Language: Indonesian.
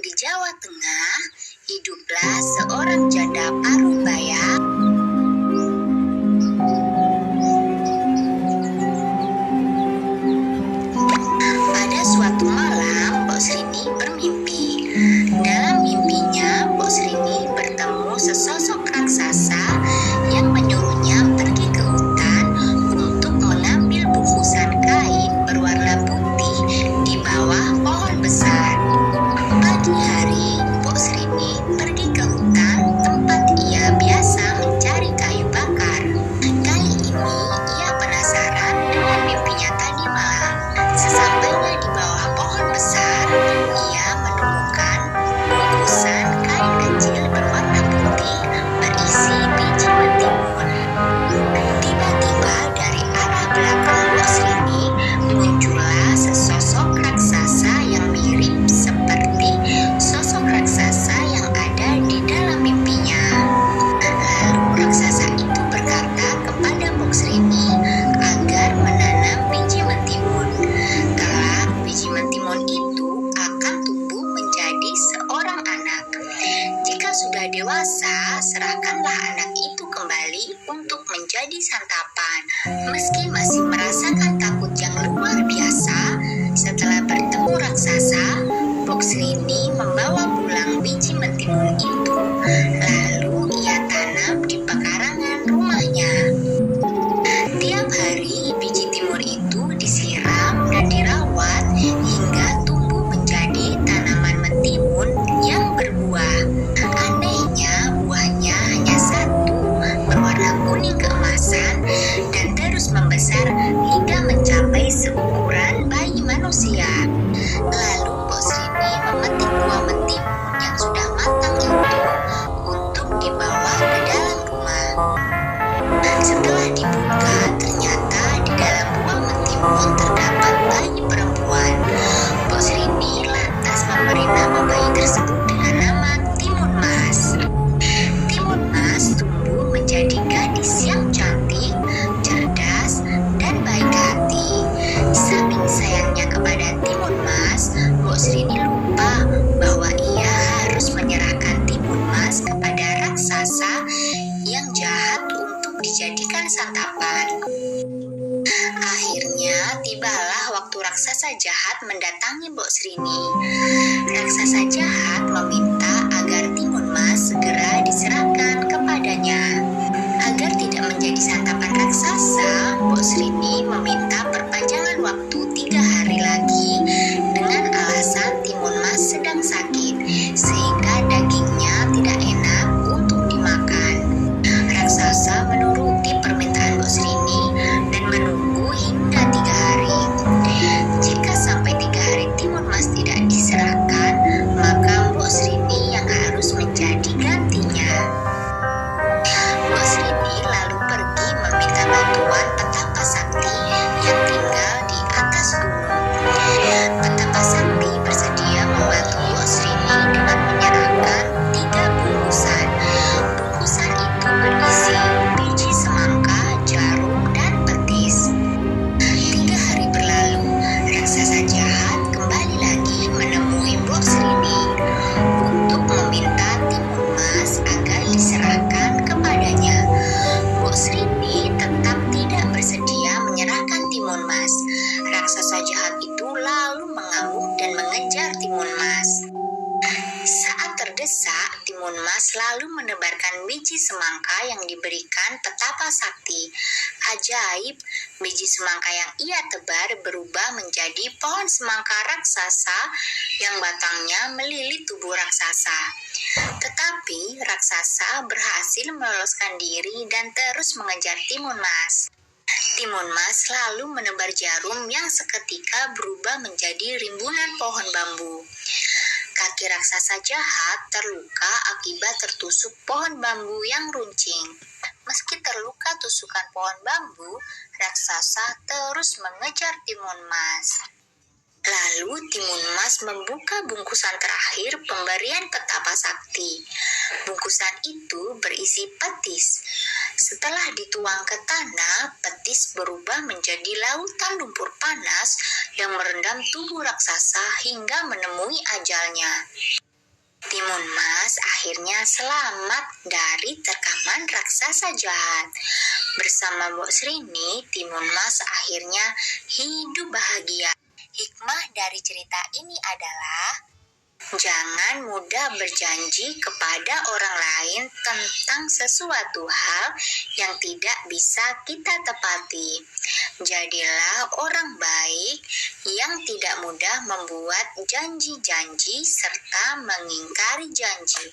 di Jawa Tengah, hiduplah seorang janda Parubaya. Pada suatu malam, Mbok Srini bermimpi. Dalam mimpinya, Mbok Srini bertemu sesosok raksasa yang menyuruhnya pergi ke hutan untuk mengambil bungkusan kain berwarna putih di bawah pohon besar. Pagi hari, Mbok Srini pergi ke hutan tempat ia biasa mencari kayu bakar. Kali ini, ia penasaran dengan mimpinya tadi malam. Sesampainya di bawah pohon besar, ia menemukan bungkusan kain kecil berwarna putih berisi biji mentimun. Tiba-tiba dari arah belakang Mbok Srini muncullah sesosok raksasa yang mirip seperti sosok raksasa yang ada di dalam mimpinya. Lalu raksasa itu berkata kepada Mbok Srini agar menanam biji mentimun. Kelak biji mentimun itu akan tumbuh menjadi seorang anak. Jika sudah dewasa, serahkanlah anak itu kembali untuk menjadi santapan. Meski masih merasakan takut yang luar biasa, setelah bertemu raksasa, Mbok Srini membawa pulang biji mentimun itu. Lalu ia tanam di pekarangan rumahnya. Tiap hari biji timun itu disiram dan dirawat hingga tumbuh menjadi tanaman mentimun yang berbuah. Anehnya, buahnya hanya satu, berwarna kuning keemasan dan terus membesar hingga mencapai seukuran bayi manusia. Lalu Mbok Srini memetik buah mentimun yang sudah matang itu untuk dibawa ke dalam rumah. Setelah dibuka, ternyata di dalam buah mentimun terdapat bayi perempuan. Mbok Srini lantas memberi nama bayi tersebut dengan nama Timun Mas. Timun Mas tumbuh menjadi gadis yang cantik, cerdas, dan baik hati. Saking sayangnya kepada Timun Mas, Mbok Srini lupa bahwa ia harus menyerahkan Timun Mas kepada raksasa yang jahat untuk dijadikan santapan. Akhirnya tibalah waktu raksasa jahat mendatangi Mbok Srini. Raksasa jahat meminta agar Timun Mas segera diserahkan kepadanya. Agar tidak menjadi santapan raksasa, Mbok Srini meminta perpanjangan waktu 3 hari lagi dengan alasan Timun Mas sedang sakit, sehingga dagingnya tidak enak untuk dimakan. Raksasa menuruti permintaan Mbok Srini dan menunggu hingga 3 hari. Jika sampai 3 hari Timun Mas tidak diserahkan, maka Mbok Srini yang harus menjadi gantinya. Mbok Srini lalu pergi meminta bantuan petapa sakti yang tinggal di atas gunung. Petapa sakti bersedia membantu Mbok Srini dengan menyerahkan 3 bungkusan. Bungkusan itu berisi biji semangka, jarum, dan petis. 3 hari berlalu, raksasa jahat kembali lagi menemui Mbok Srini untuk meminta Timun Mas agar diserahkan kepadanya. Mbok Srini tetap tidak bersedia menyerahkan Timun Mas. Raksasa jahat itu lalu mengamuk dan mengejar Timun Mas. Saat terdesak, Timun Mas lalu menebarkan biji semangka yang diberikan petapa sakti. Ajaib, biji semangka yang ia tebar berubah menjadi pohon semangka raksasa yang batangnya melilit tubuh raksasa. Tetapi raksasa berhasil meloloskan diri dan terus mengejar Timun Mas. Timun Mas lalu menebar jarum yang seketika berubah menjadi rimbunan pohon bambu. Kaki raksasa jahat terluka akibat tertusuk pohon bambu yang runcing. Meski terluka tusukan pohon bambu, raksasa terus mengejar Timun Mas. Lalu Timun Mas membuka bungkusan terakhir pemberian petapa sakti. Bungkusan itu berisi petis. Setelah dituang ke tanah, petis berubah menjadi lautan lumpur panas yang merendam tubuh raksasa hingga menemui ajalnya. Timun Mas akhirnya selamat dari terkaman raksasa jahat. Bersama Mbok Srini, Timun Mas akhirnya hidup bahagia. Hikmah dari cerita ini adalah jangan mudah berjanji kepada orang lain tentang sesuatu hal yang tidak bisa kita tepati. Jadilah orang baik yang tidak mudah membuat janji-janji serta mengingkari janji.